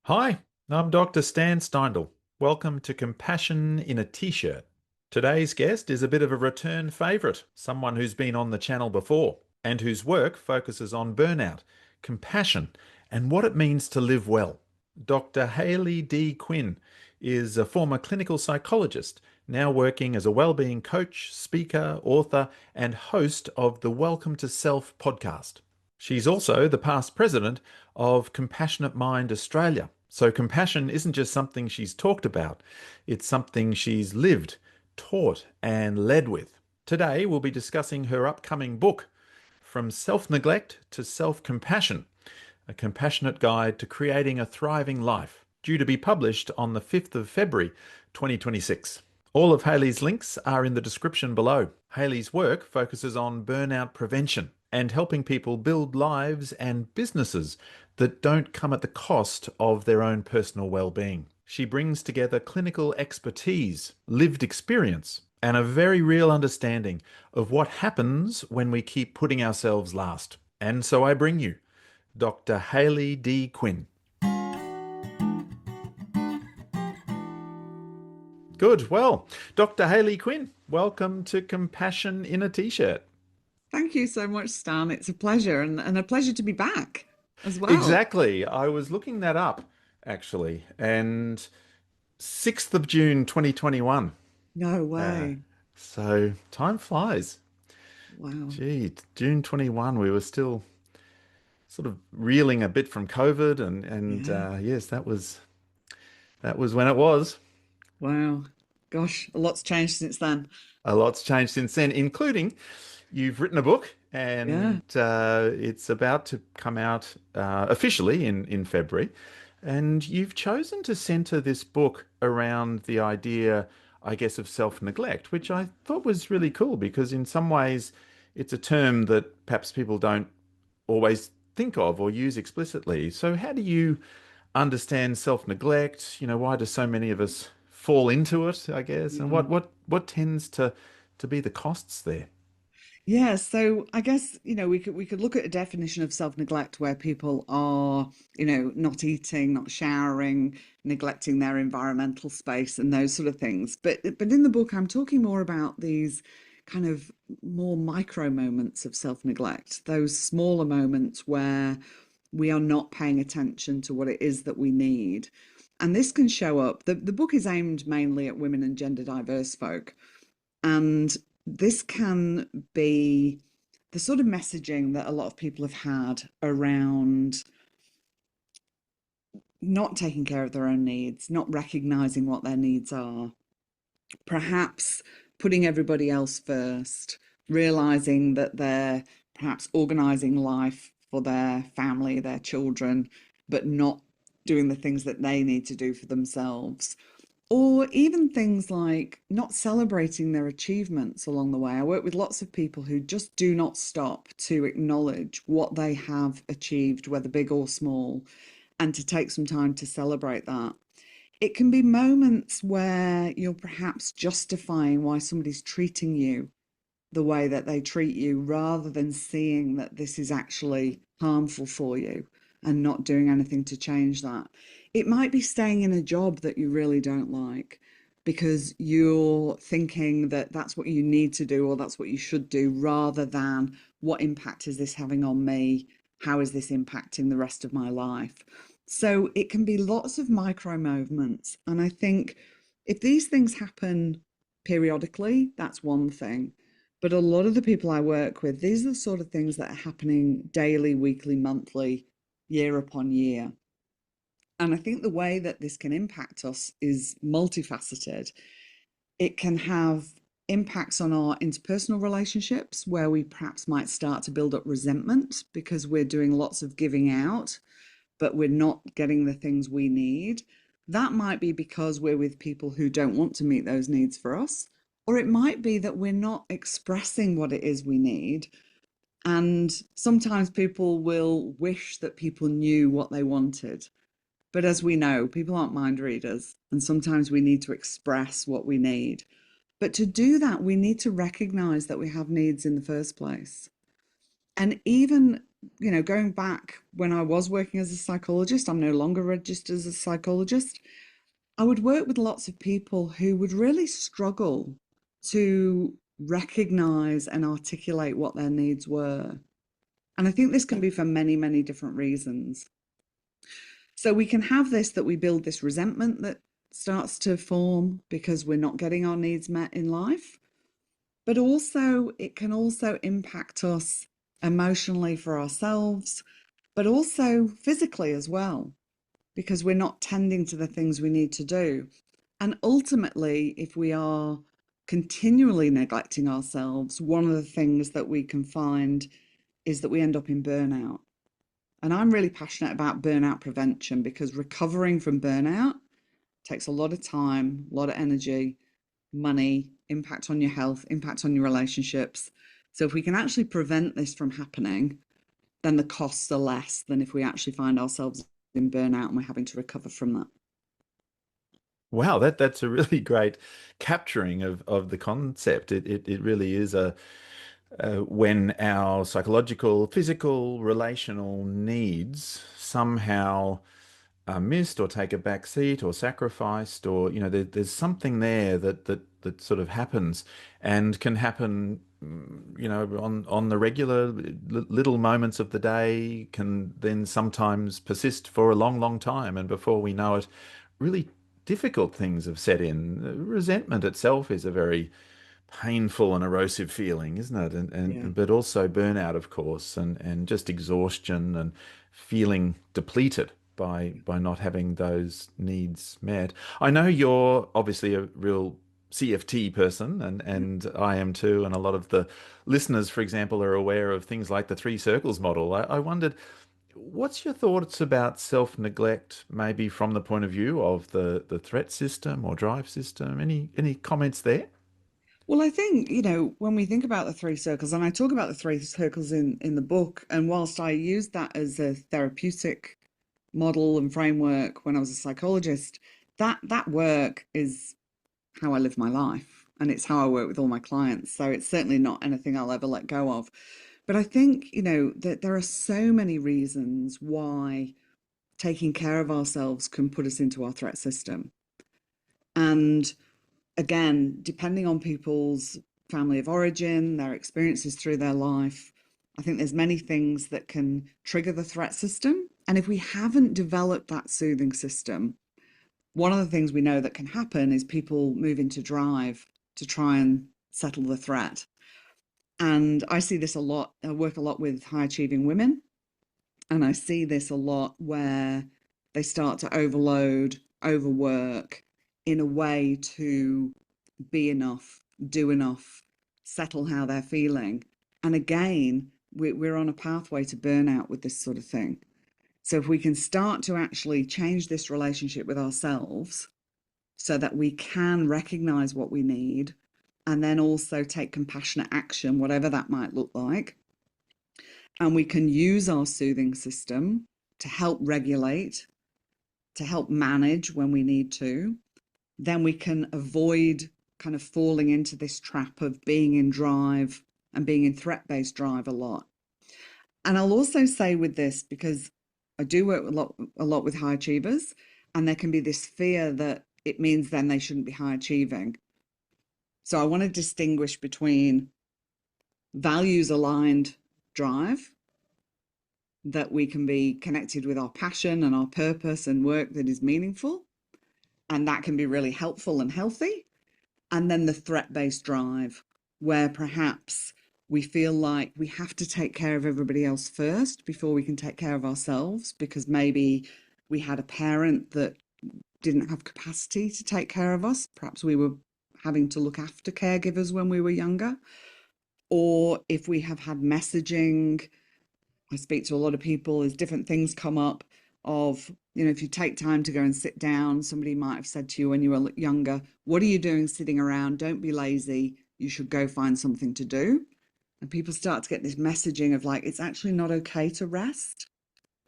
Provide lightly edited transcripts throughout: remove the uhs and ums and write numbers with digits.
Hi, I'm Dr. Stan Steindl. Welcome to Compassion in a T-shirt. Today's guest is a bit of a return favourite, someone who's been on the channel before and whose work focuses on burnout, compassion, and what it means to live well. Dr. Hayley D Quinn is a former clinical psychologist, now working as a wellbeing coach, speaker, author, and host of the Welcome to Self podcast. She's also the past president of Compassionate Mind Australia. So compassion isn't just something she's talked about, it's something she's lived, taught, and led with. Today, we'll be discussing her upcoming book, From Self-Neglect to Self-Compassion, a compassionate guide to creating a thriving life, due to be published on the 5th of February 2026. All of Hayley's links are in the description below. Hayley's work focuses on burnout prevention and helping people build lives and businesses that don't come at the cost of their own personal well-being. She brings together clinical expertise, lived experience, and a very real understanding of what happens when we keep putting ourselves last. And so I bring you Dr. Hayley D Quinn. Good. Well, Dr. Hayley Quinn, welcome to Compassion in a T-shirt. Thank you so much, Stan. It's a pleasure and a pleasure to be back as well. Exactly. I was looking that up actually, and 6th of June 2021. No Uh, way. so time flies. Wow. Gee, June 21, we were still sort of reeling a bit from COVID and Yeah. yes, that was when it was. Wow. Gosh, a lot's changed since then. A lot's changed since then, including you've written a book Yeah. and it's about to come out officially in February. And you've chosen to center this book around the idea, I guess, of self-neglect, which I thought was really cool because in some ways it's a term that perhaps people don't always think of or use explicitly. So how do you understand self-neglect? You know, why do so many of us fall into it, I guess? And Yeah. what tends to be the costs there? Yeah, so I guess, we could look at a definition of self-neglect where people are, not eating, not showering, neglecting their environmental space and those sort of things. But in the book, I'm talking more about these kind of more micro moments of self-neglect, those smaller moments where we are not paying attention to what it is that we need. And this can show up. The book is aimed mainly at women and gender diverse folk. And this can be the sort of messaging that a lot of people have had around not taking care of their own needs, not recognizing what their needs are, perhaps putting everybody else first, realizing that they're perhaps organizing life for their family, their children, but not doing the things that they need to do for themselves. Or even things like not celebrating their achievements along the way. I work with lots of people who just do not stop to acknowledge what they have achieved, whether big or small, and to take some time to celebrate that. It can be moments where you're perhaps justifying why somebody's treating you the way that they treat you rather than seeing that this is actually harmful for you and not doing anything to change that. It might be staying in a job that you really don't like because you're thinking that that's what you need to do or that's what you should do rather than what impact is this having on me? How is this impacting the rest of my life? So it can be lots of micro movements. And I think if these things happen periodically, that's one thing. But a lot of the people I work with, these are the sort of things that are happening daily, weekly, monthly, year upon year. And I think the way that this can impact us is multifaceted. It can have impacts on our interpersonal relationships where we perhaps might start to build up resentment because we're doing lots of giving out, but we're not getting the things we need. That might be because we're with people who don't want to meet those needs for us. Or it might be that we're not expressing what it is we need. And sometimes people will wish that people knew what they wanted. But as we know, people aren't mind readers. And sometimes we need to express what we need. But to do that, we need to recognize that we have needs in the first place. And even going back when I was working as a psychologist, I'm no longer registered as a psychologist. I would work with lots of people who would really struggle to recognize and articulate what their needs were. And I think this can be for many, many different reasons. So we can have this, that we build this resentment that starts to form because we're not getting our needs met in life. But also, it can also impact us emotionally for ourselves, but also physically as well, because we're not tending to the things we need to do. And ultimately, if we are continually neglecting ourselves, one of the things that we can find is that we end up in burnout. And I'm really passionate about burnout prevention because recovering from burnout takes a lot of time, a lot of energy, money, impact on your health, impact on your relationships. So if we can actually prevent this from happening, then the costs are less than if we actually find ourselves in burnout and we're having to recover from that. Wow, that's a really great capturing of the concept. It really is a when our psychological, physical, relational needs somehow are missed or take a back seat or sacrificed, or there's something there that sort of happens and can happen, on the regular little moments of the day, can then sometimes persist for a long, long time, and before we know it, really difficult things have set in. Resentment itself is a very painful and erosive feeling, isn't it? Yeah. But also burnout, of course, and just exhaustion and feeling depleted by not having those needs met. I know you're obviously a real CFT person, and I am too, and a lot of the listeners, for example, are aware of things like the three circles model. I wondered, what's your thoughts about self-neglect, maybe from the point of view of the threat system or drive system? Any comments there? Well, I think, when we think about the three circles, and I talk about the three circles in the book, and whilst I used that as a therapeutic model and framework when I was a psychologist, that work is how I live my life, and it's how I work with all my clients. So it's certainly not anything I'll ever let go of. But I think, that there are so many reasons why taking care of ourselves can put us into our threat system. And again, depending on people's family of origin, their experiences through their life, I think there's many things that can trigger the threat system. And if we haven't developed that soothing system, one of the things we know that can happen is people move into drive to try and settle the threat. And I see this a lot. I work a lot with high achieving women, and I see this a lot where they start to overload, overwork in a way to be enough, do enough, settle how they're feeling. And again, we're on a pathway to burnout with this sort of thing. So if we can start to actually change this relationship with ourselves so that we can recognize what we need and then also take compassionate action, whatever that might look like, and we can use our soothing system to help regulate, to help manage when we need to, then we can avoid kind of falling into this trap of being in drive and being in threat-based drive a lot. And I'll also say with this, because I do work a lot with high achievers, and there can be this fear that it means then they shouldn't be high achieving. So I want to distinguish between values aligned drive, that we can be connected with our passion and our purpose and work that is meaningful, and that can be really helpful and healthy. And then the threat-based drive, where perhaps we feel like we have to take care of everybody else first before we can take care of ourselves, because maybe we had a parent that didn't have capacity to take care of us. Perhaps we were having to look after caregivers when we were younger. Or if we have had messaging, I speak to a lot of people as different things come up of, if you take time to go and sit down, somebody might have said to you when you were younger, what are you doing sitting around? Don't be lazy. You should go find something to do. And people start to get this messaging of like, it's actually not okay to rest.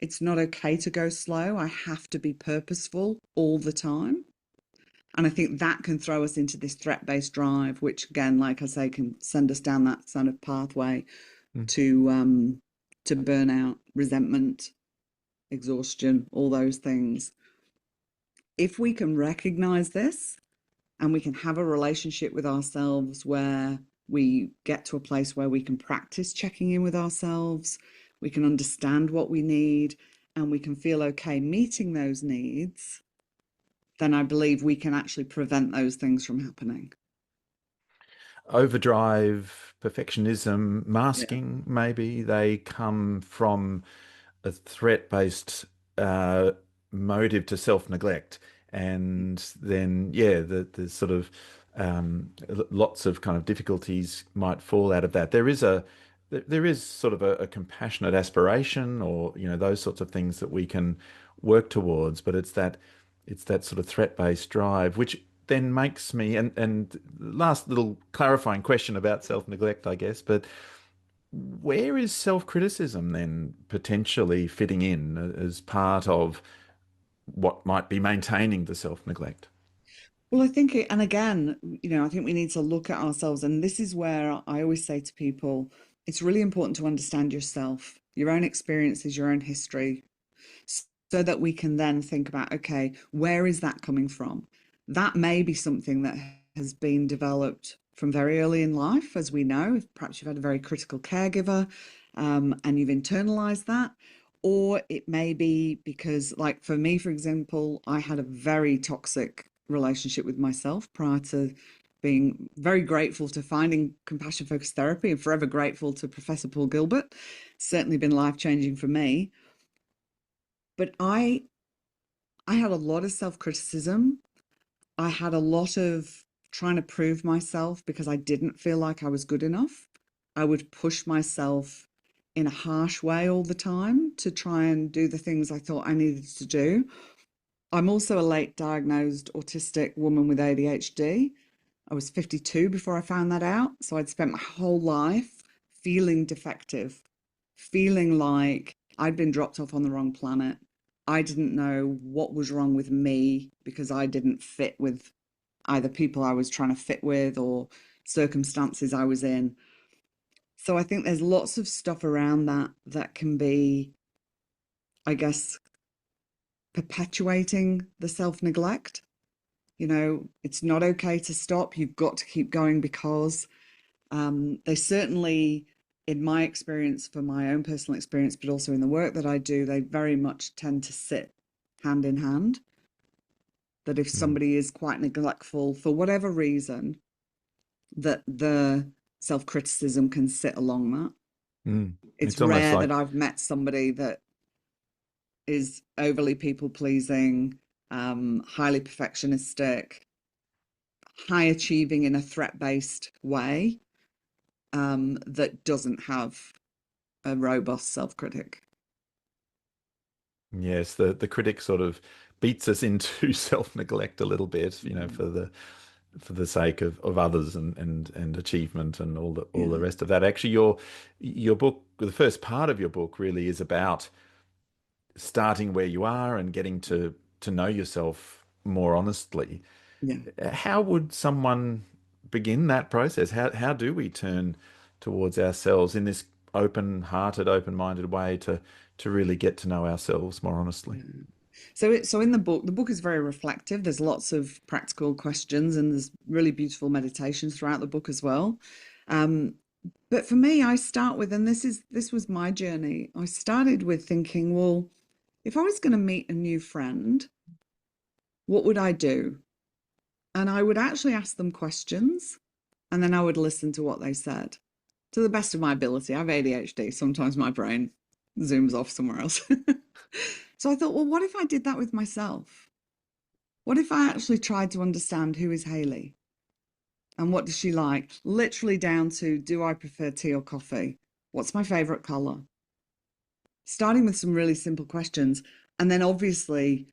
It's not okay to go slow. I have to be purposeful all the time. And I think that can throw us into this threat-based drive, which again, like I say, can send us down that kind of pathway to to burnout, resentment, exhaustion, all those things. If we can recognize this and we can have a relationship with ourselves where we get to a place where we can practice checking in with ourselves, we can understand what we need, and we can feel okay meeting those needs, then I believe we can actually prevent those things from happening. Overdrive, perfectionism, Yeah. masking, maybe they come from a threat-based uh, motive to self-neglect, and then yeah, the sort of lots of kind of difficulties might fall out of that. There is sort of a compassionate aspiration, or those sorts of things that we can work towards, but it's that sort of threat-based drive, which then makes me and last little clarifying question about self-neglect, I guess, but where is self-criticism then potentially fitting in as part of what might be maintaining the self-neglect? Well, I think, and again, I think we need to look at ourselves. And this is where I always say to people, it's really important to understand yourself, your own experiences, your own history, so that we can then think about, okay, where is that coming from? That may be something that has been developed from very early in life, as we know. Perhaps you've had a very critical caregiver, and you've internalized that. Or it may be because, like for me, for example, I had a very toxic relationship with myself prior to being very grateful to finding compassion focused therapy, and forever grateful to Professor Paul Gilbert. Certainly been life changing for me. But I had a lot of self criticism. I had a lot of trying to prove myself because I didn't feel like I was good enough. I would push myself in a harsh way all the time to try and do the things I thought I needed to do. I'm also a late diagnosed autistic woman with ADHD. I was 52 before I found that out. So I'd spent my whole life feeling defective, feeling like I'd been dropped off on the wrong planet. I didn't know what was wrong with me because I didn't fit with either people I was trying to fit with or circumstances I was in. So I think there's lots of stuff around that can be, I guess, perpetuating the self neglect. It's not okay to stop. You've got to keep going because they certainly, in my experience, for my own personal experience, but also in the work that I do, they very much tend to sit hand in hand. That if Mm. somebody is quite neglectful for whatever reason, that the self criticism can sit along that. Mm. It's It's almost rare like, that I've met somebody that is overly people pleasing, highly perfectionistic, high achieving in a threat based way, that doesn't have a robust self critic. yes, the critic sort of beats us into self-neglect a little bit, Yeah. for the sake of others and achievement and all the Yeah. rest of that. Actually, your book, the first part of your book, really is about starting where you are and getting to know yourself more honestly. Yeah. How would someone begin that process? How do we turn towards ourselves in this open-hearted, open-minded way to really get to know ourselves more honestly? Yeah. So in the book is very reflective. There's lots of practical questions and there's really beautiful meditations throughout the book as well. Um, but for me, I start with, and this was my journey. I started with thinking, well, if I was going to meet a new friend, what would I do? And I would actually ask them questions and then I would listen to what they said to the best of my ability. I have ADHD. Sometimes my brain zooms off somewhere else. So I thought, well, what if I did that with myself? What if I actually tried to understand who is Hayley and what does she like? Literally down to, do I prefer tea or coffee? What's my favorite color? Starting with some really simple questions. And then obviously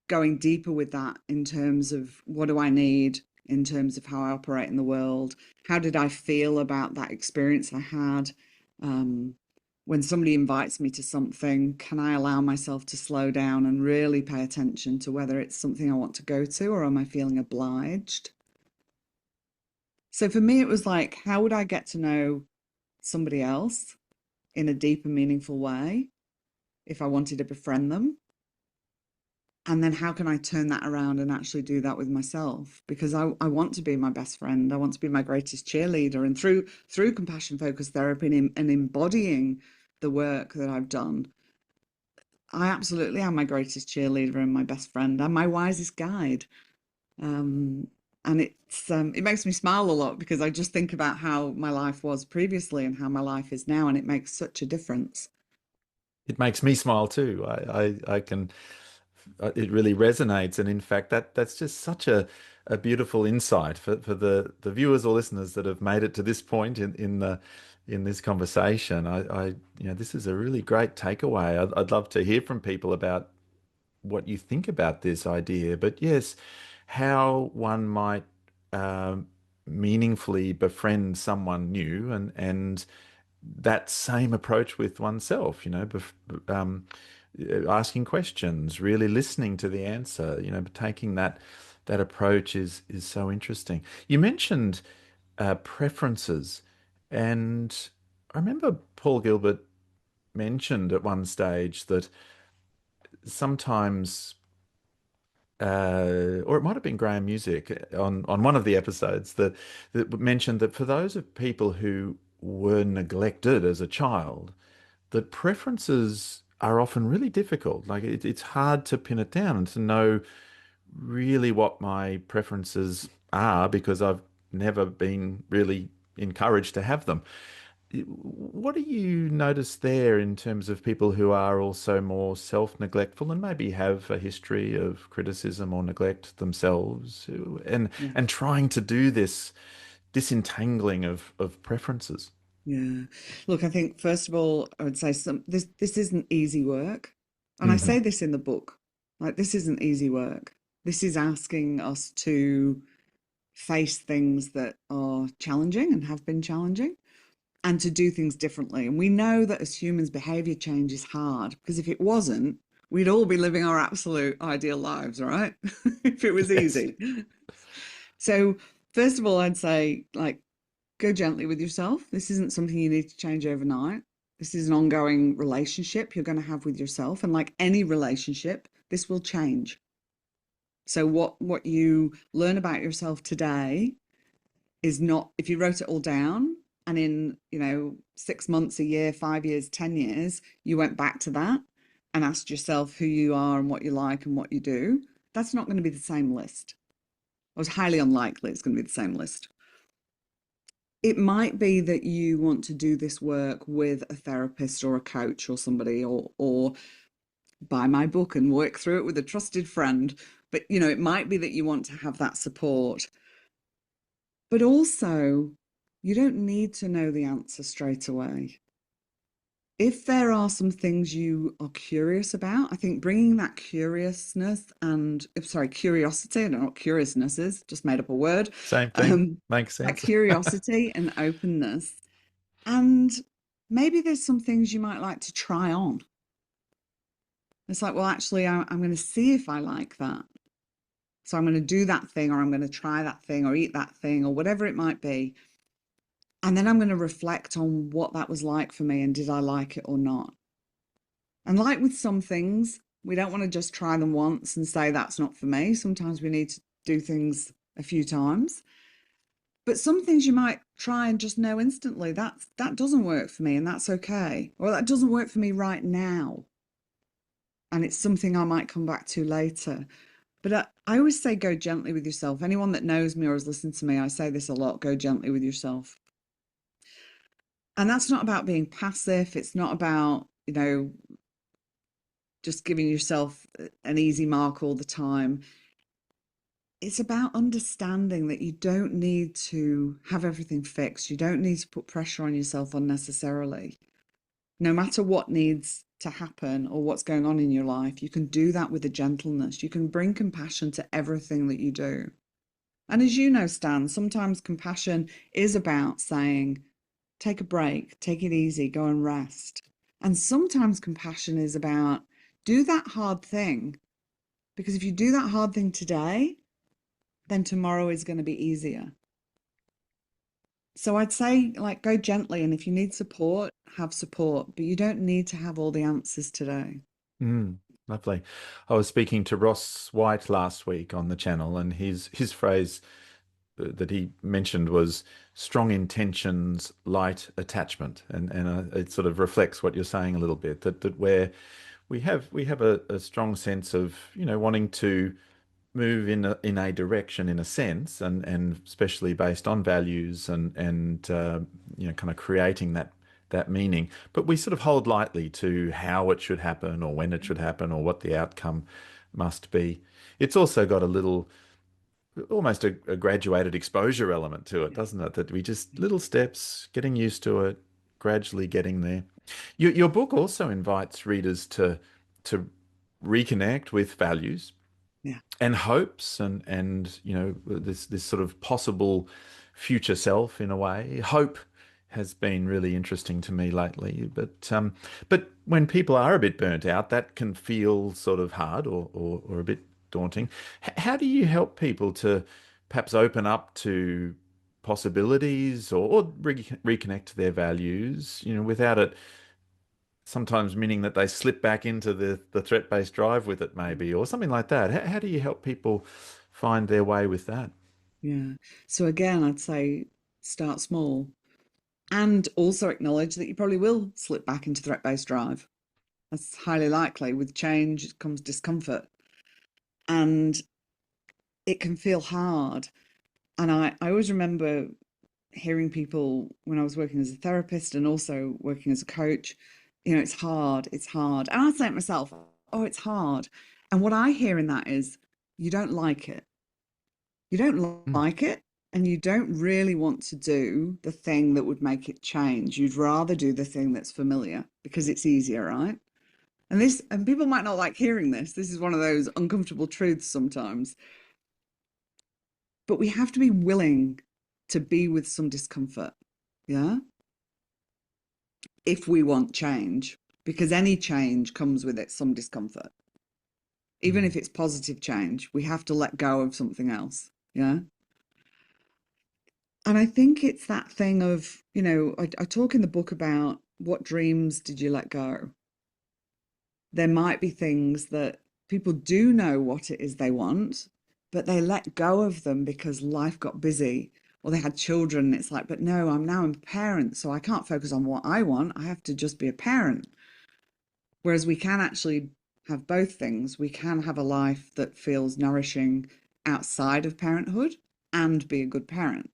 going deeper with that in terms of what do I need, in terms of how I operate in the world. How did I feel about that experience I had? Um, when somebody invites me to something, can I allow myself to slow down and really pay attention to whether it's something I want to go to or am I feeling obliged? So for me, it was like, how would I get to know somebody else? in a deep and meaningful way if I wanted to befriend them. And then how can I turn that around and actually do that with myself? Because I want to be my best friend. I want to be my greatest cheerleader. And through compassion focused therapy and embodying the work that I've done, I absolutely am my greatest cheerleader and my best friend and my wisest guide. And it makes me smile a lot because I just think about how my life was previously and how my life is now, and it makes such a difference. It makes me smile too. I can, it really resonates. And in fact, that's just such a beautiful insight for the viewers or listeners that have made it to this point in this conversation. This is a really great takeaway. I'd love to hear from people about what you think about this idea. But yes, how one might meaningfully befriend someone new and that same approach with oneself, asking questions, really listening to the answer, taking that approach is so interesting. You mentioned preferences, and I remember Paul Gilbert mentioned at one stage that sometimes or it might have been Graham Music on one of the episodes that mentioned that for those of people who were neglected as a child, that preferences are often really difficult. Like it's hard to pin it down and to know really what my preferences are because I've never been really encouraged to have them. What do you notice there in terms of people who are also more self-neglectful and maybe have a history of criticism or neglect themselves, Yeah. and trying to do this disentangling of preferences? Yeah. Look, I think first of all, I would say this isn't easy work. And I Hmm. say this in the book. Like this isn't easy work. This is asking us to face things that are challenging and have been challenging and to do things differently. And we know that as humans, behavior change is hard because if it wasn't, we'd all be living our absolute ideal lives, right? If it was Yes. easy. So, first of all, I'd say, like, go gently with yourself. This isn't something you need to change overnight. This is an ongoing relationship you're going to have with yourself. And like any relationship, this will change. So, what you learn about yourself today is not, if you wrote it all down and in 6 months, a year, 5 years, 10 years you went back to that and asked yourself who you are and what you like and what you do, that's not going to be the same list. It was highly unlikely it's going to be the same list. It might be that you want to do this work with a therapist or a coach or somebody, or buy my book and work through it with a trusted friend. But it might be that you want to have that support. But also, you don't need to know the answer straight away. If there are some things you are curious about, I think bringing that curiosity, I don't know what curiousness is, just made up a word, Same thing. um, Makes that sense. curiosity and openness. And maybe there's some things you might like to try on. It's like, well, actually, I'm going to see if I like that. So I'm going to do that thing, or I'm going to try that thing, or eat that thing, or whatever it might be. And then I'm going to reflect on what that was like for me and did I like it or not. And like with some things, we don't want to just try them once and say that's not for me. Sometimes we need to do things a few times. But some things you might try and just know instantly that doesn't work for me and that's okay. Or that doesn't work for me right now. And it's something I might come back to later. But I always say go gently with yourself. Anyone that knows me or has listened to me, I say this a lot, go gently with yourself. And that's not about being passive. It's not about, just giving yourself an easy mark all the time. It's about understanding that you don't need to have everything fixed. You don't need to put pressure on yourself unnecessarily. No matter what needs to happen or what's going on in your life, you can do that with a gentleness. You can bring compassion to everything that you do. And as you know, Stan, sometimes compassion is about saying, take a break, take it easy, go and rest. And sometimes compassion is about do that hard thing, because if you do that hard thing today, then tomorrow is going to be easier. So I'd say, like, go gently, and if you need support, have support, but you don't need to have all the answers today. Mm, lovely. I was speaking to Ross White last week on the channel, and his phrase that he mentioned was strong intentions, light attachment, and it sort of reflects what you're saying a little bit. That where we have a strong sense of wanting to move in a direction in a sense, and especially based on values and kind of creating that meaning, but we sort of hold lightly to how it should happen or when it should happen or what the outcome must be. It's also got a little almost a graduated exposure element to it, Yeah. doesn't it? That we just little steps, getting used to it, gradually getting there. Your book also invites readers to reconnect with values Yeah. and hopes and this sort of possible future self in a way. Hope has been really interesting to me lately, but when people are a bit burnt out, that can feel sort of hard or a bit daunting. How do you help people to perhaps open up to possibilities or reconnect to their values, without it sometimes meaning that they slip back into the threat-based drive with it, maybe, or something like that. How do you help people find their way with that? Yeah. So again, I'd say start small and also acknowledge that you probably will slip back into threat-based drive. That's highly likely. With change comes discomfort, and it can feel hard. And I always remember hearing people when I was working as a therapist and also working as a coach, it's hard, it's hard. And I say it myself, oh, it's hard. And what I hear in that is, you don't like it. You don't Mm, like it, and you don't really want to do the thing that would make it change. You'd rather do the thing that's familiar because it's easier, right? And people might not like hearing this. This is one of those uncomfortable truths sometimes. But we have to be willing to be with some discomfort. Yeah. If we want change, because any change comes with it some discomfort. Even mm, if it's positive change, we have to let go of something else. Yeah. And I think it's that thing of, I talk in the book about what dreams did you let go? There might be things that people do know what it is they want, but they let go of them because life got busy or they had children. And it's like, but no, I'm now a parent, so I can't focus on what I want. I have to just be a parent. Whereas we can actually have both things. We can have a life that feels nourishing outside of parenthood and be a good parent.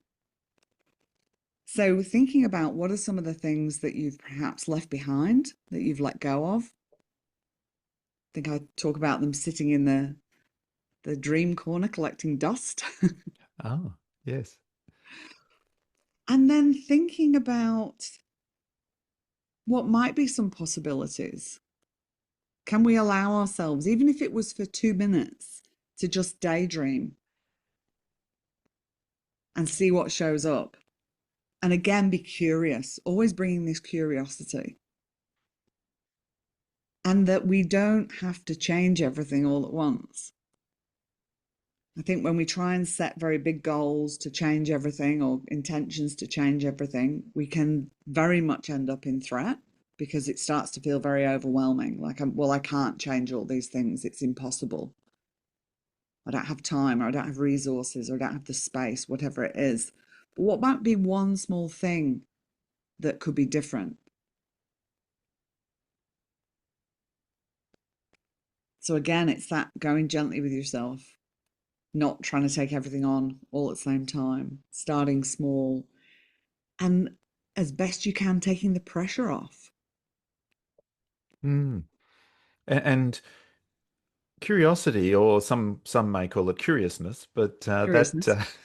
So, thinking about what are some of the things that you've perhaps left behind that you've let go of. I think I talk about them sitting in the dream corner collecting dust. oh, yes. And then thinking about what might be some possibilities. Can we allow ourselves, even if it was for 2 minutes, to just daydream and see what shows up? And again, be curious, always bringing this curiosity. And that we don't have to change everything all at once. I think when we try and set very big goals to change everything or intentions to change everything, we can very much end up in threat because it starts to feel very overwhelming. Like, well, I can't change all these things. It's impossible. I don't have time, or I don't have resources, or I don't have the space, whatever it is. But what might be one small thing that could be different? So, again, it's that going gently with yourself, not trying to take everything on all at the same time, starting small, and as best you can, taking the pressure off. Mm. And curiosity, or some may call it curiousness, but that Curiousness.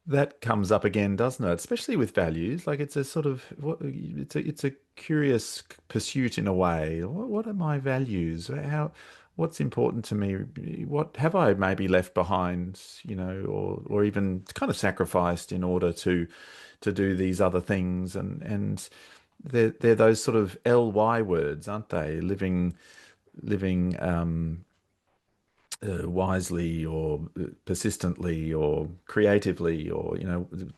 that comes up again, doesn't it? Especially with values, like it's a sort of it's a curious pursuit in a way. What are my values? What's important to me? What have I maybe left behind, or even kind of sacrificed in order to do these other things? And they're those sort of LY words, aren't they? Living wisely or persistently or creatively, or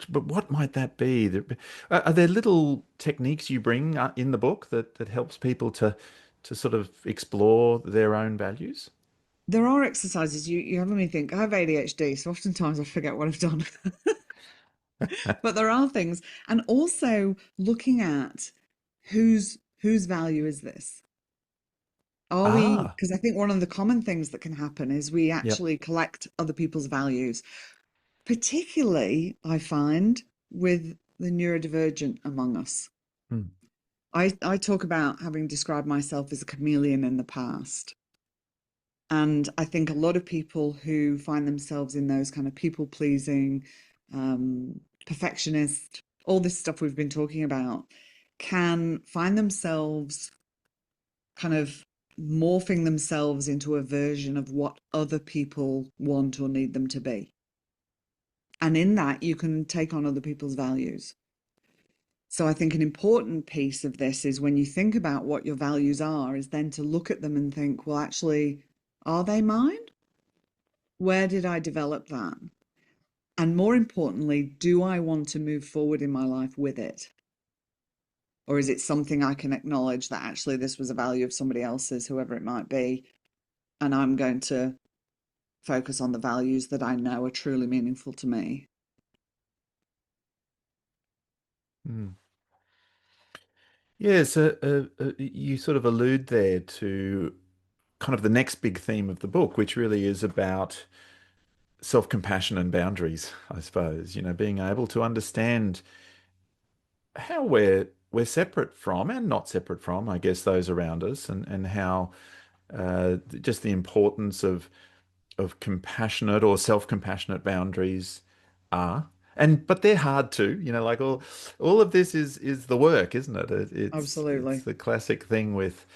but what might that be? Are there little techniques you bring in the book that helps people to sort of explore their own values? There are exercises. You have me think. I have ADHD, so oftentimes I forget what I've done. But there are things, and also looking at whose value is this? Are we, Ah, because I think one of the common things that can happen is we yep. actually collect other people's values, particularly I find with the neurodivergent among us. Hmm. I talk about having described myself as a chameleon in the past. And I think a lot of people who find themselves in those kind of people pleasing, perfectionist, all this stuff we've been talking about, can find themselves kind of morphing themselves into a version of what other people want or need them to be. And in that, you can take on other people's values. So I think an important piece of this is when you think about what your values are, is then to look at them and think, well, actually, are they mine? Where did I develop that? And more importantly, do I want to move forward in my life with it? Or is it something I can acknowledge that actually this was a value of somebody else's, whoever it might be, and I'm going to focus on the values that I know are truly meaningful to me? Hmm. Yeah, so you sort of allude there to kind of the next big theme of the book, which really is about self-compassion and boundaries, I suppose. Being able to understand how we're separate from and not separate from, I guess, those around us, and how just the importance of compassionate or self-compassionate boundaries are. But they're hard too, like all of this is the work, isn't it? It's Absolutely. the classic thing with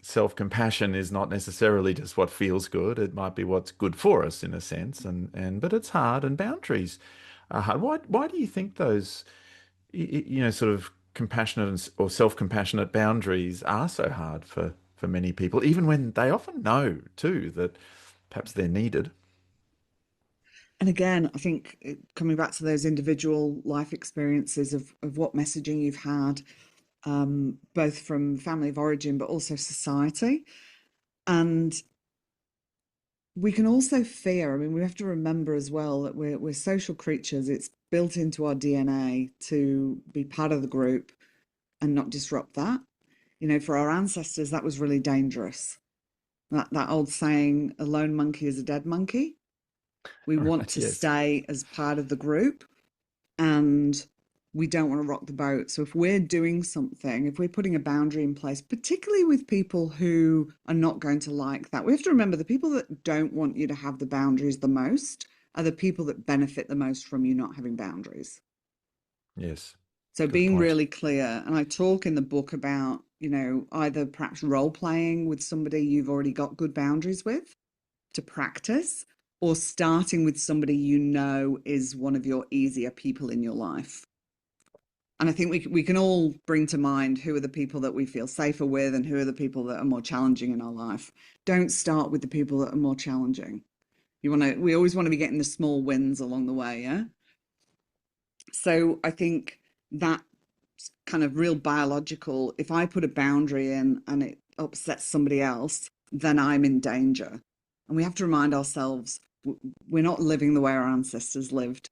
self-compassion is not necessarily just what feels good. It might be what's good for us in a sense, and but it's hard, and boundaries are hard. Why do you think those sort of compassionate or self-compassionate boundaries are so hard for many people, even when they often know too that perhaps they're needed? And again, I think coming back to those individual life experiences of what messaging you've had, both from family of origin, but also society. And we can also fear, I mean, we have to remember as well that we're social creatures. It's built into our DNA to be part of the group and not disrupt that. You know, for our ancestors, that was really dangerous. That old saying, a lone monkey is a dead monkey. We want Right, to yes. stay as part of the group, and we don't want to rock the boat. So if we're doing something, if we're putting a boundary in place, particularly with people who are not going to like that, we have to remember the people that don't want you to have the boundaries the most are the people that benefit the most from you not having boundaries. Yes. So Good being point. really clear, and I talk in the book about, you know, either perhaps role playing with somebody you've already got good boundaries with to practice, or starting with somebody you know is one of your easier people in your life. And I think we can all bring to mind who are the people that we feel safer with and who are the people that are more challenging in our life. Don't start with the people that are more challenging. We always want to be getting the small wins along the way, yeah? So I think that kind of real biological, if I put a boundary in and it upsets somebody else, then I'm in danger. And we have to remind ourselves we're not living the way our ancestors lived.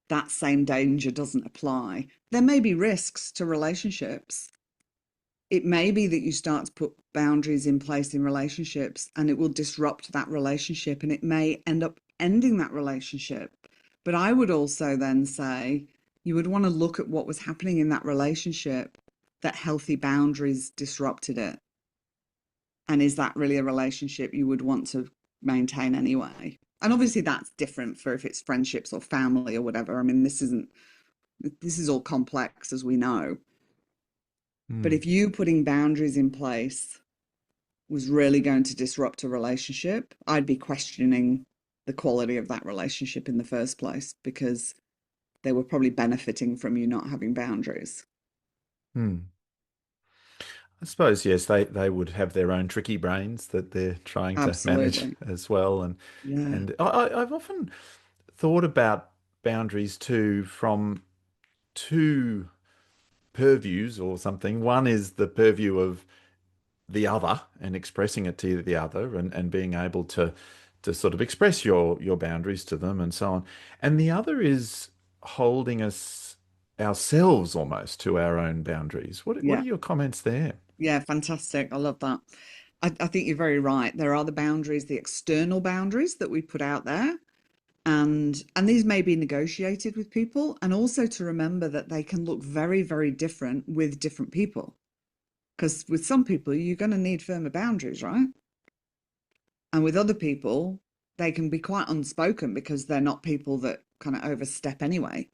That same danger doesn't apply. There may be risks to relationships. It may be that you start to put boundaries in place in relationships and it will disrupt that relationship and it may end up ending that relationship. But I would also then say you would want to look at what was happening in that relationship, that healthy boundaries disrupted it. And is that really a relationship you would want to maintain anyway? And obviously that's different for if it's friendships or family or whatever. I mean, this is all complex as we know. But Hmm. if you putting boundaries in place was really going to disrupt a relationship, I'd be questioning the quality of that relationship in the first place because they were probably benefiting from you not having boundaries. Hmm. I suppose, yes, they would have their own tricky brains that they're trying to manage Absolutely. as well. Yeah. And I've often thought about boundaries too from two purviews or something. One is the purview of the other and expressing it to the other and being able to sort of express your boundaries to them and so on. And the other is holding us ourselves almost to our own boundaries. What are Yeah. your comments there? Yeah. Fantastic. I love that. I think you're very right. There are the boundaries, the external boundaries that we put out there. And these may be negotiated with people, and also to remember that they can look very, very different with different people. Because with some people, you're going to need firmer boundaries, right? And with other people, they can be quite unspoken because they're not people that kind of overstep anyway.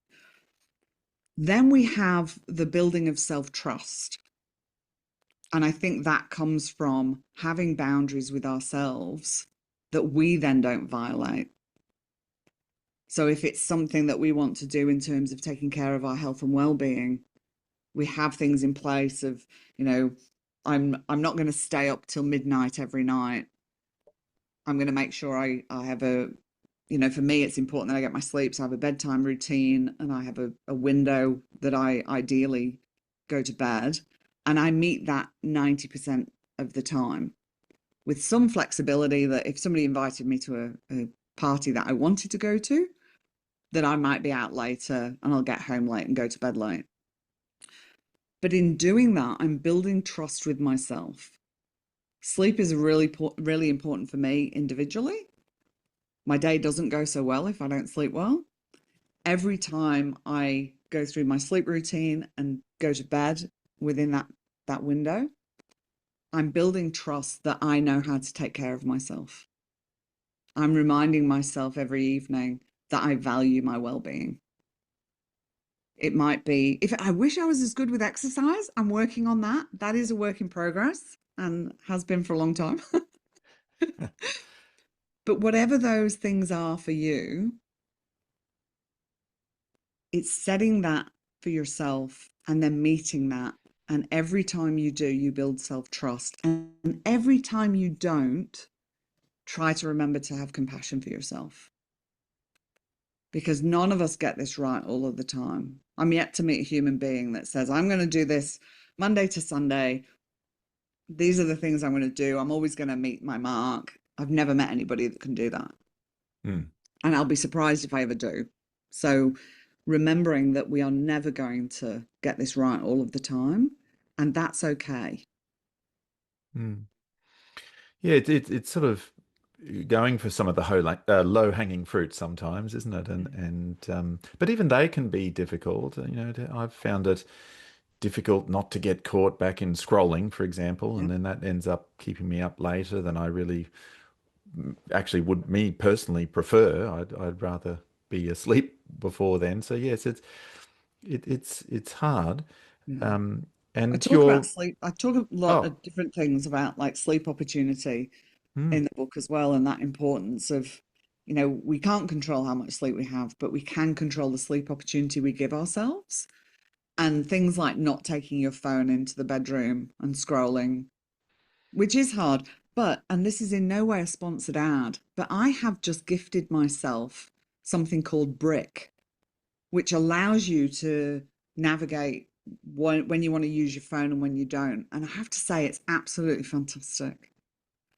Then we have the building of self trust. And I think that comes from having boundaries with ourselves that we then don't violate. So if it's something that we want to do in terms of taking care of our health and well-being, we have things in place of, you know, I'm not going to stay up till midnight every night. I'm going to make sure I have a, for me, it's important that I get my sleep. So I have a bedtime routine and I have a window that I ideally go to bed. And I meet that 90% of the time with some flexibility that if somebody invited me to a party that I wanted to go to, that I might be out later and I'll get home late and go to bed late. But in doing that, I'm building trust with myself. Sleep is really important for me individually. My day doesn't go so well if I don't sleep well. Every time I go through my sleep routine and go to bed within that window, I'm building trust that I know how to take care of myself. I'm reminding myself every evening that I value my well-being. It might be, if I wish I was as good with exercise, I'm working on that. That is a work in progress and has been for a long time. But whatever those things are for you, it's setting that for yourself and then meeting that. And every time you do, you build self trust. And every time you don't, try to remember to have compassion for yourself because none of us get this right all of the time. I'm yet to meet a human being that says, I'm going to do this Monday to Sunday. These are the things I'm going to do. I'm always going to meet my mark. I've never met anybody that can do that. Hmm. And I'll be surprised if I ever do. So remembering that we are never going to get this right all of the time, and that's okay. Hmm. Yeah, it's sort of going for some of the low hanging fruit sometimes, isn't it? But even they can be difficult. I've found it difficult not to get caught back in scrolling, for example, Yeah. and then that ends up keeping me up later than I really actually would me personally prefer. I'd rather be asleep before then. So yes, it's hard. Yeah. Um, I and talk about you're sleep. I talk a lot oh of different things about like sleep opportunity hmm, in the book as well, and that importance of, we can't control how much sleep we have, but we can control the sleep opportunity we give ourselves. And things like not taking your phone into the bedroom and scrolling, which is hard. But, and this is in no way a sponsored ad, but I have just gifted myself something called Brick, which allows you to navigate when you want to use your phone and when you don't. And I have to say, it's absolutely fantastic.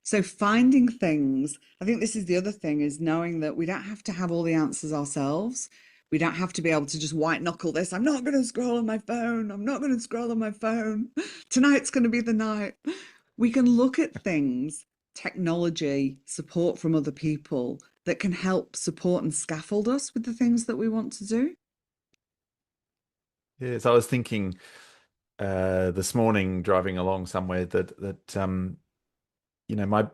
So finding things, I think this is the other thing, is knowing that we don't have to have all the answers ourselves. We don't have to be able to just white knuckle this. I'm not going to scroll on my phone. I'm not going to scroll on my phone. Tonight's going to be the night. We can look at things, technology, support from other people that can help support and scaffold us with the things that we want to do. yes, I was thinking this morning driving along somewhere that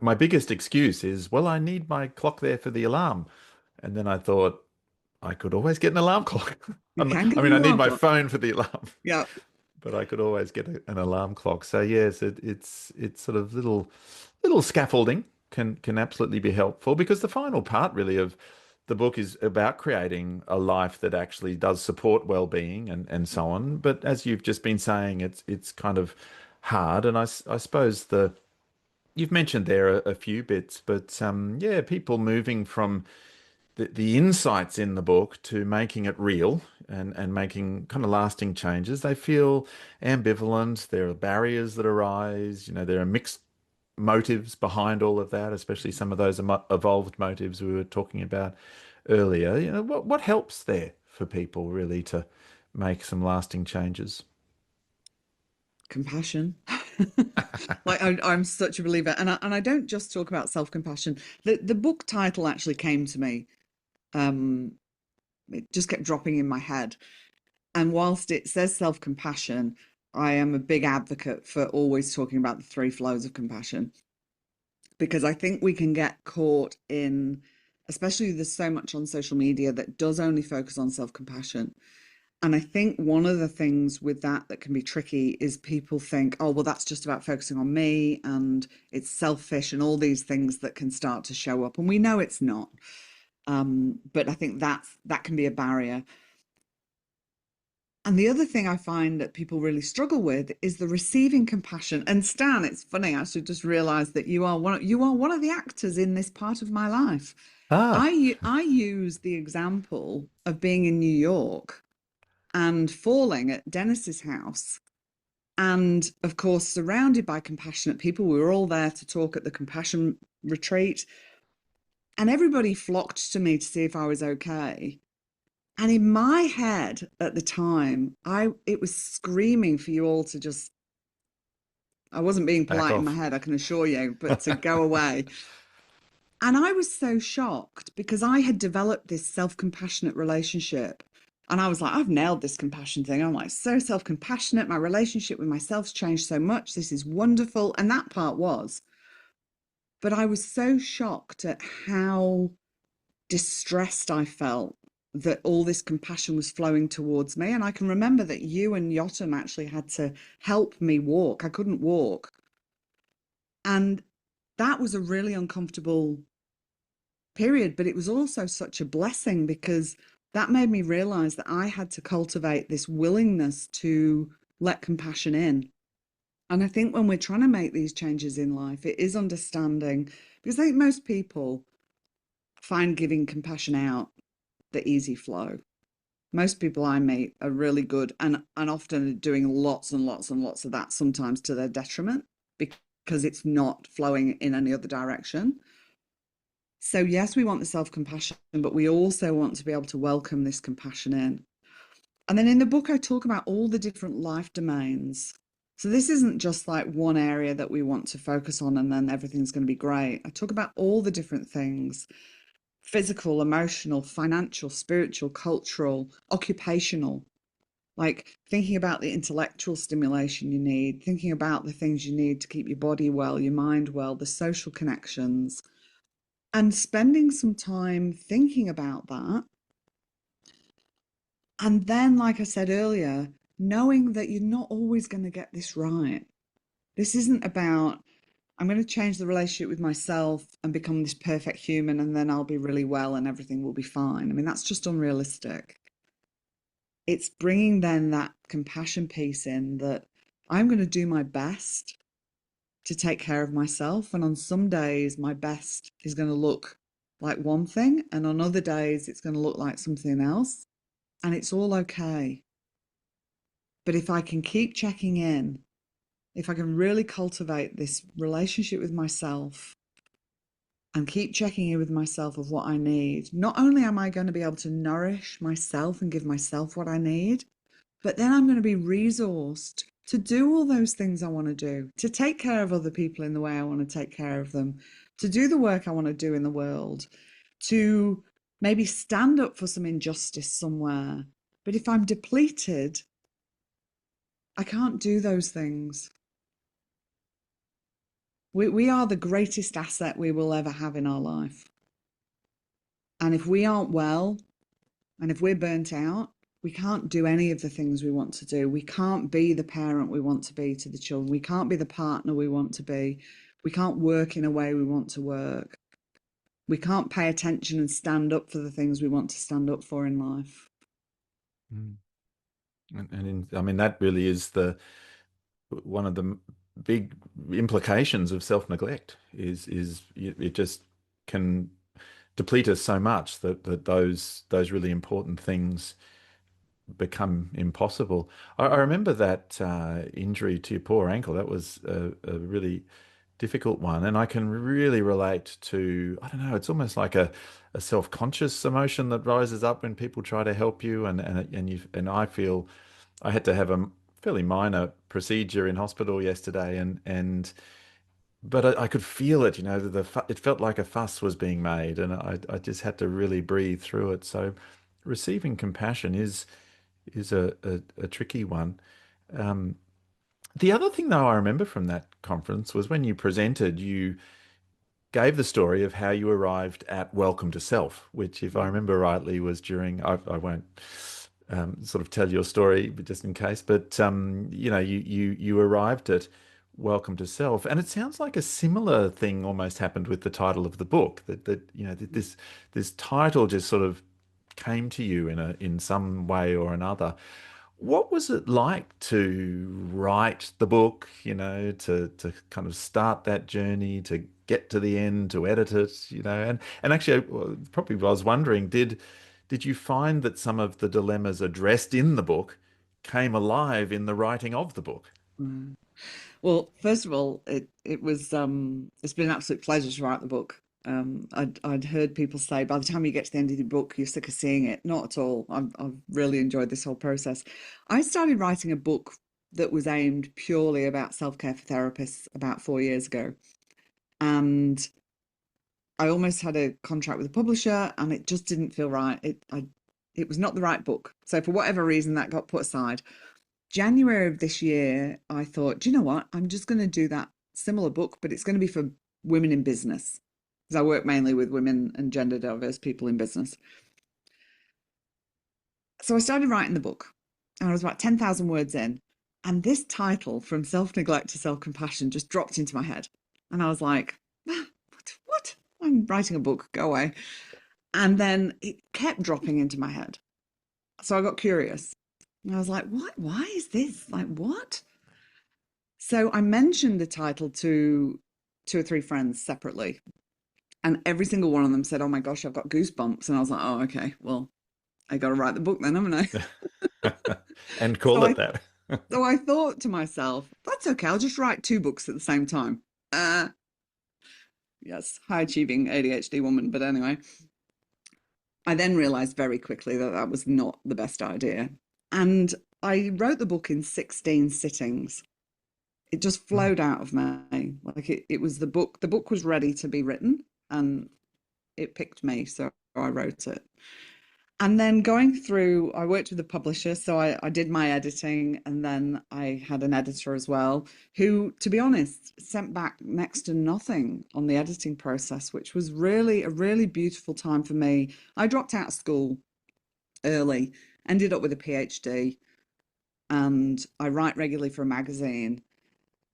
my biggest excuse is, well, I need my clock there for the alarm. And then I thought I could always get an alarm clock. You can I get mean, an I need alarm my clock. phone for the alarm, Yeah. but I could always get an alarm clock. So yes, it's sort of little scaffolding can absolutely be helpful because the final part really of the book is about creating a life that actually does support well-being and so on. But as you've just been saying, it's kind of hard. And I suppose you've mentioned there a few bits, but yeah, people moving from the insights in the book to making it real and making kind of lasting changes. They feel ambivalent. There are barriers that arise. There are mixed motives behind all of that, especially some of those evolved motives we were talking about earlier. What helps there for people really to make some lasting changes? Compassion. Like I'm such a believer, and I don't just talk about self-compassion. The book title actually came to me. Um, it just kept dropping in my head. And whilst it says self-compassion, I am a big advocate for always talking about the three flows of compassion, because I think we can get caught in, especially there's so much on social media that does only focus on self-compassion. And I think one of the things with that can be tricky is people think, oh, well, that's just about focusing on me and it's selfish and all these things that can start to show up. And we know it's not. But I think that can be a barrier. And the other thing I find that people really struggle with is the receiving compassion. And Stan, it's funny, I should just realize that you are one of the actors in this part of my life. Ah, I use the example of being in New York and falling at Dennis's house. And of course, surrounded by compassionate people, we were all there to talk at the compassion retreat. And everybody flocked to me to see if I was okay. And in my head at the time, it was screaming for you all to just, I wasn't being back polite in my off. head, I can assure you, but to go away. And I was so shocked because I had developed this self-compassionate relationship. And I was like, I've nailed this compassion thing. I'm like so self-compassionate. My relationship with myself's changed so much. This is wonderful. And that part was. But I was so shocked at how distressed I felt that all this compassion was flowing towards me. And I can remember that you and Yotam actually had to help me walk. I couldn't walk. And that was a really uncomfortable period, but it was also such a blessing because that made me realize that I had to cultivate this willingness to let compassion in. And I think when we're trying to make these changes in life, it is understanding, because I think most people find giving compassion out the easy flow. Most people I meet are really good and often doing lots and lots and lots of that, sometimes to their detriment, because it's not flowing in any other direction. So, yes, we want the self compassion, but we also want to be able to welcome this compassion in. And then in the book, I talk about all the different life domains. So, this isn't just like one area that we want to focus on and then everything's going to be great. I talk about all the different things: physical, emotional, financial, spiritual, cultural, occupational. Like thinking about the intellectual stimulation you need, thinking about the things you need to keep your body well, your mind well, the social connections, and spending some time thinking about that. And then, like I said earlier, knowing that you're not always going to get this right. This isn't about, I'm going to change the relationship with myself and become this perfect human, and then I'll be really well and everything will be fine. I mean, that's just unrealistic. It's bringing then that compassion piece in that I'm going to do my best to take care of myself. And on some days, my best is going to look like one thing, and on other days, it's going to look like something else. And it's all okay. But if I can keep checking in, if I can really cultivate this relationship with myself and keep checking in with myself of what I need, not only am I going to be able to nourish myself and give myself what I need, but then I'm going to be resourced to do all those things I want to do, to take care of other people in the way I want to take care of them, to do the work I want to do in the world, to maybe stand up for some injustice somewhere. But if I'm depleted, I can't do those things. We are the greatest asset we will ever have in our life. And if we aren't well, and if we're burnt out, we can't do any of the things we want to do. We can't be the parent we want to be to the children. We can't be the partner we want to be. We can't work in a way we want to work. We can't pay attention and stand up for the things we want to stand up for in life. I mean, that really is one of the big implications of self-neglect is it just can deplete us so much that those really important things become impossible. I remember that injury to your poor ankle. That was a really difficult one, and I can really relate to, I don't know, it's almost like a self-conscious emotion that rises up when people try to help you, and I feel I had to have a fairly minor procedure in hospital yesterday, and but I could feel it, it felt like a fuss was being made, and I just had to really breathe through it. So receiving compassion is a tricky one. Um, the other thing, though, I remember from that conference was when you presented, you gave the story of how you arrived at Welcome to Self, which, if I remember rightly, was during, I won't sort of tell your story, but just in case, but you arrived at Welcome to Self, and it sounds like a similar thing almost happened with the title of the book. That this title just sort of came to you in some way or another. What was it like to write the book, to kind of start that journey, to get to the end, to edit it, and actually, probably I was wondering, did you find that some of the dilemmas addressed in the book came alive in the writing of the book? Mm. Well, first of all, it was it's been an absolute pleasure to write the book. I'd heard people say by the time you get to the end of the book, you're sick of seeing it. Not at all. I've really enjoyed this whole process. I started writing a book that was aimed purely about self-care for therapists about 4 years ago, and I almost had a contract with a publisher, and it just didn't feel right. It was not the right book. So for whatever reason, that got put aside. January of this year, I thought, do you know what? I'm just going to do that similar book, but it's going to be for women in business, because I work mainly with women and gender diverse people in business. So I started writing the book, and I was about 10,000 words in. And this title, From Self Neglect to Self Compassion, just dropped into my head. And I was like, what? I'm writing a book, go away. And then it kept dropping into my head. So I got curious. And I was like, what? Why is this? Like, what? So I mentioned the title to two or three friends separately. And every single one of them said, oh my gosh, I've got goosebumps. And I was like, oh, okay, well, I got to write the book then, haven't I? And So call I, it that. so I thought to myself, that's okay. I'll just write two books at the same time. Uh, yes, high achieving ADHD woman. But anyway, I then realized very quickly that that was not the best idea. And I wrote the book in 16 sittings. It just Mm. flowed out of me. Like it was the book was ready to be written, and it picked me. So I wrote it. And then going through, I worked with a publisher, so I did my editing, and then I had an editor as well, who, to be honest, sent back next to nothing on the editing process, which was really a really beautiful time for me. I dropped out of school early, ended up with a PhD, and I write regularly for a magazine.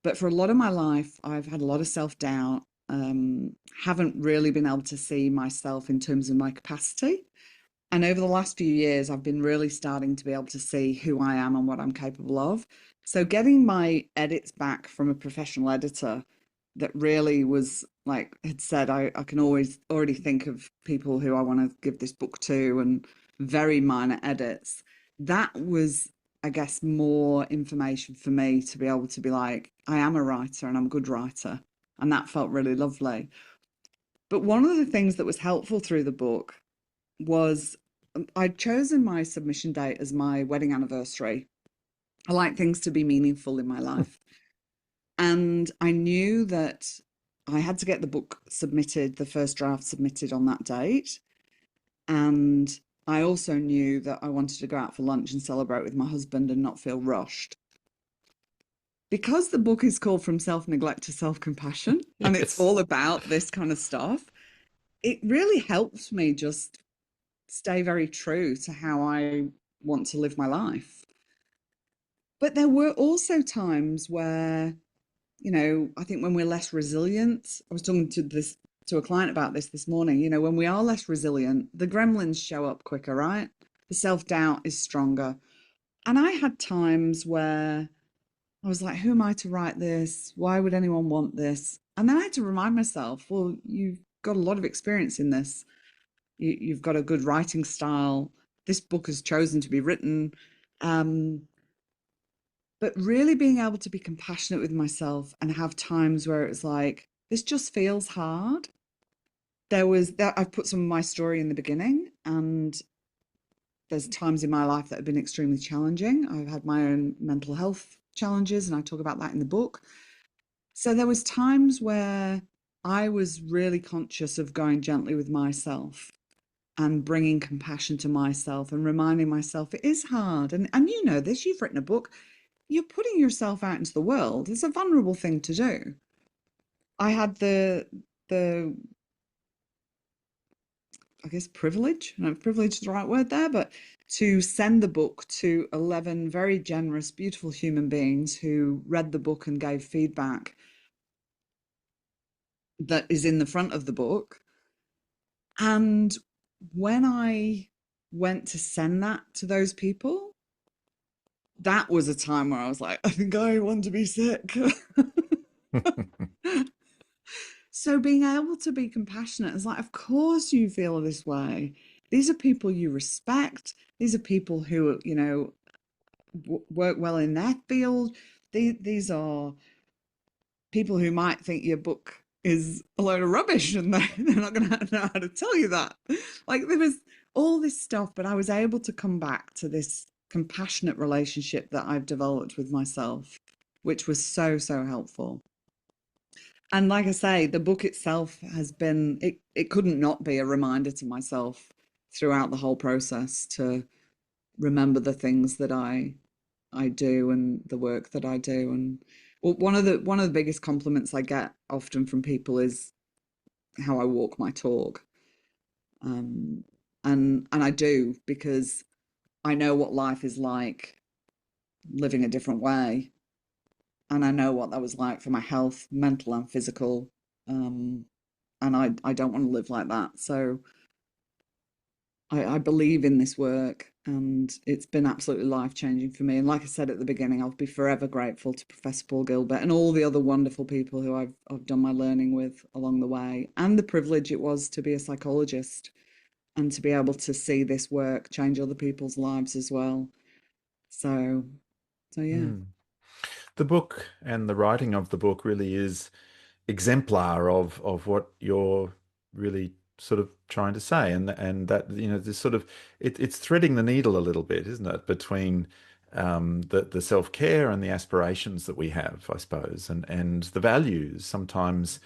But for a lot of my life, I've had a lot of self-doubt, haven't really been able to see myself in terms of my capacity. And over the last few years, I've been really starting to be able to see who I am and what I'm capable of. So getting my edits back from a professional editor that really was like had said, I can always already think of people who I want to give this book to, and very minor edits. That was, I guess, more information for me to be able to be like, I am a writer and I'm a good writer. And that felt really lovely. But one of the things that was helpful through the book was I'd chosen my submission date as my wedding anniversary. I like things to be meaningful in my life. And I knew that I had to get the book submitted, the first draft submitted on that date. And I also knew that I wanted to go out for lunch and celebrate with my husband and not feel rushed. Because the book is called From Self Neglect to Self Compassion, and it's Yes. all about this kind of stuff, it really helped me just stay very true to how I want to live my life. But there were also times where, I think when we're less resilient, I was talking to a client about this morning, when we are less resilient, the gremlins show up quicker, right? The self-doubt is stronger. And I had times where I was like, who am I to write this? Why would anyone want this? And then I had to remind myself, well, you've got a lot of experience in this. You've got a good writing style. This book has chosen to be written. Um, but really being able to be compassionate with myself and have times where it's like, this just feels hard. There was that I've put some of my story in the beginning, and there's times in my life that have been extremely challenging. I've had my own mental health challenges, and I talk about that in the book. So there was times where I was really conscious of going gently with myself and bringing compassion to myself and reminding myself it is hard. And you know this, you've written a book, you're putting yourself out into the world. It's a vulnerable thing to do. I had the I guess privilege, I don't know if privilege is the right word there, but to send the book to 11 very generous, beautiful human beings who read the book and gave feedback that is in the front of the book. And when I went to send that to those people, that was a time where I was like, I think I want to be sick. So being able to be compassionate is like, of course you feel this way. These are people you respect. These are people who, you know, work well in their field. These are people who might think your book is a load of rubbish and they're not going to know how to tell you that. Like there was all this stuff, but I was able to come back to this compassionate relationship that I've developed with myself, which was so, so helpful. And like I say, the book itself has been, it couldn't not be a reminder to myself throughout the whole process to remember the things that I do and the work that I do. And well, one of the biggest compliments I get often from people is how I walk my talk. Um, and I do because I know what life is like living a different way. And I know what that was like for my health, mental and physical. Um, and I don't want to live like that. So I believe in this work and it's been absolutely life changing for me. And like I said at the beginning, I'll be forever grateful to Professor Paul Gilbert and all the other wonderful people who I've done my learning with along the way, and the privilege it was to be a psychologist and to be able to see this work change other people's lives as well. So, so yeah. Mm. The book and the writing of the book really is exemplar of what you're really sort of trying to say, and that this sort of it's threading the needle a little bit, isn't it, between the self-care and the aspirations that we have, I suppose, and the values, sometimes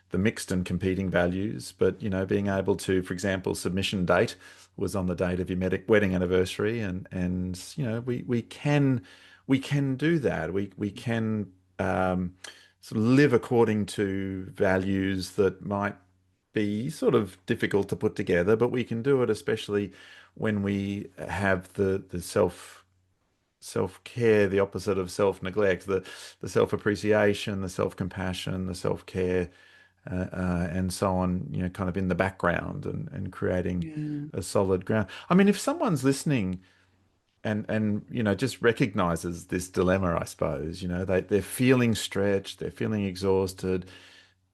the mixed and competing values, but being able to, for example, submission date was on the date of your wedding anniversary, and we can do that. We can sort of live according to values that might be sort of difficult to put together, but we can do it, especially when we have the self-care, the opposite of self-neglect, the self-appreciation, the self-compassion, the self-care, and so on, kind of in the background, and creating Yeah. a solid ground. I mean, if someone's listening and just recognizes this dilemma, I suppose, they're feeling stretched, they're feeling exhausted,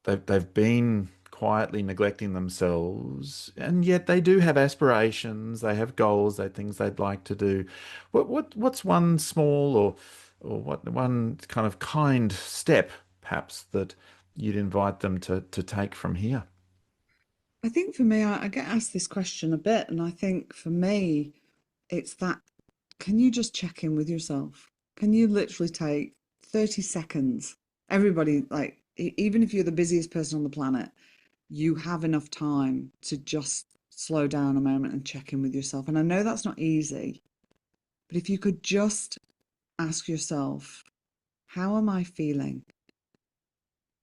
they've been quietly neglecting themselves, and yet they do have aspirations, they have goals, they things they'd like to do. What's one small or what one kind of kind step perhaps that you'd invite them to take from here? I think for me, I get asked this question a bit, and I think for me, it's that, can you just check in with yourself? Can you literally take 30 seconds? Everybody, like, even if you're the busiest person on the planet, you have enough time to just slow down a moment and check in with yourself. And I know that's not easy, but if you could just ask yourself, how am I feeling?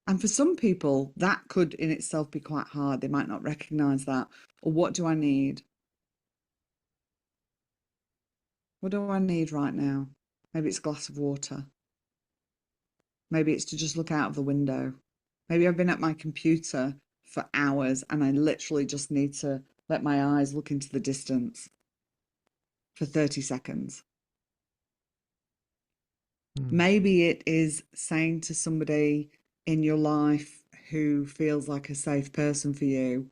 And for some people, that could in itself be quite hard. They might not recognize that. Or what do I need? What do I need right now? Maybe it's a glass of water. Maybe it's to just look out of the window. Maybe I've been at my computer for hours and I literally just need to let my eyes look into the distance for 30 seconds. Mm. Maybe it is saying to somebody in your life who feels like a safe person for you,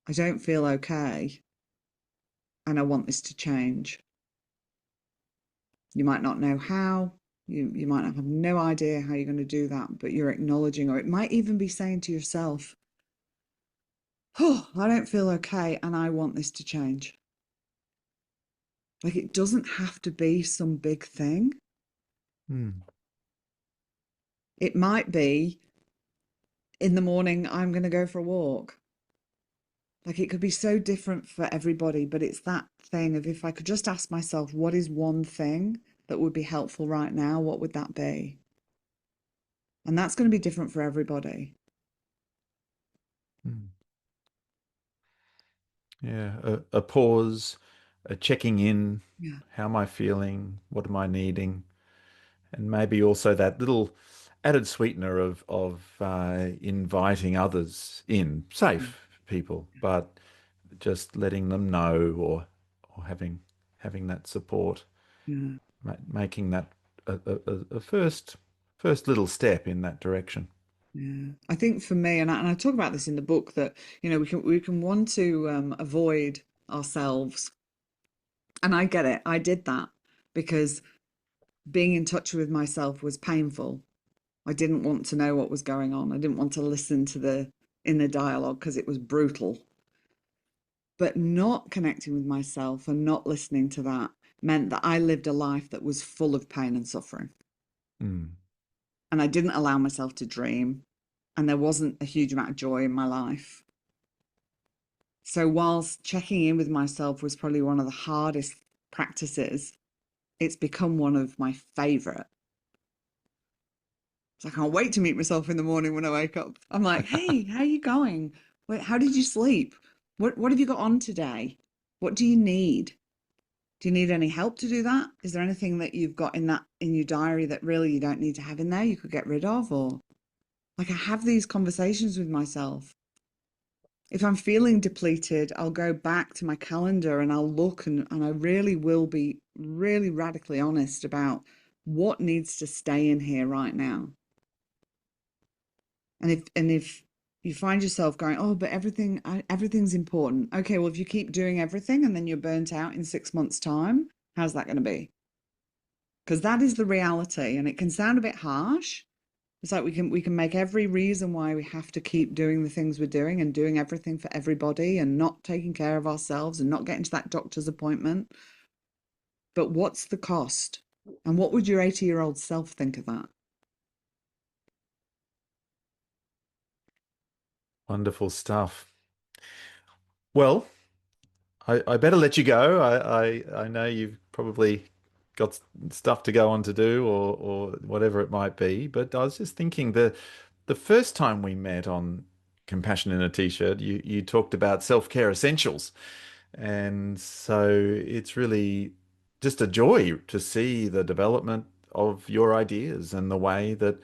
I don't feel okay and I want this to change. You might not know how, you might have no idea how you're going to do that, but you're acknowledging, or it might even be saying to yourself, oh, I don't feel okay and I want this to change. Like it doesn't have to be some big thing. Mm. It might be in the morning, I'm going to go for a walk. Like it could be so different for everybody, but it's that thing of if I could just ask myself, what is one thing that would be helpful right now? What would that be? And that's going to be different for everybody. Mm. Yeah, a pause, a checking in. Yeah. How am I feeling? What am I needing? And maybe also that little added sweetener of inviting others in, Mm. safe people, but just letting them know, or having that support, Yeah. making that a first little step in that direction. Yeah. I think for me, and I talk about this in the book, that we can want to avoid ourselves. And I get it. I did that because being in touch with myself was painful. I didn't want to know what was going on. I didn't want to listen to the inner dialogue because it was brutal. But not connecting with myself and not listening to that meant that I lived a life that was full of pain and suffering. Mm. And I didn't allow myself to dream. And there wasn't a huge amount of joy in my life. So, whilst checking in with myself was probably one of the hardest practices, it's become one of my favorite. So I can't wait to meet myself in the morning when I wake up. I'm like, hey, how are you going? How did you sleep? What have you got on today? What do you need? Do you need any help to do that? Is there anything that you've got in your diary that really you don't need to have in there you could get rid of? Or like I have these conversations with myself. If I'm feeling depleted, I'll go back to my calendar and I'll look and I really will be really radically honest about what needs to stay in here right now. And if you find yourself going, oh, but everything's important. Okay, well, if you keep doing everything and then you're burnt out in 6 months' time, how's that going to be? Because that is the reality, and it can sound a bit harsh. It's like we can make every reason why we have to keep doing the things we're doing and doing everything for everybody and not taking care of ourselves and not getting to that doctor's appointment. But what's the cost? And what would your 80-year-old self think of that? Wonderful stuff. Well, I better let you go. I know you've probably got stuff to go on to do, or whatever it might be. But I was just thinking the first time we met on Compassion in a T-shirt, you talked about self-care essentials. And so it's really just a joy to see the development of your ideas and the way that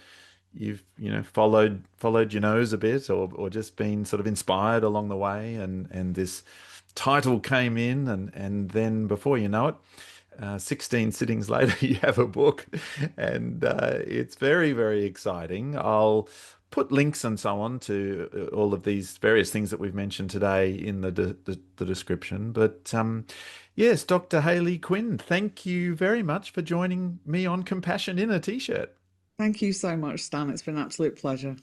you've, followed your nose a bit, or just been sort of inspired along the way, and this title came in, and then before you know it, 16 sittings later, you have a book, and it's very, very exciting. I'll put links and so on to all of these various things that we've mentioned today in the description. But yes, Dr. Hayley Quinn, thank you very much for joining me on Compassion in a T-shirt. Thank you so much, Stan. It's been an absolute pleasure.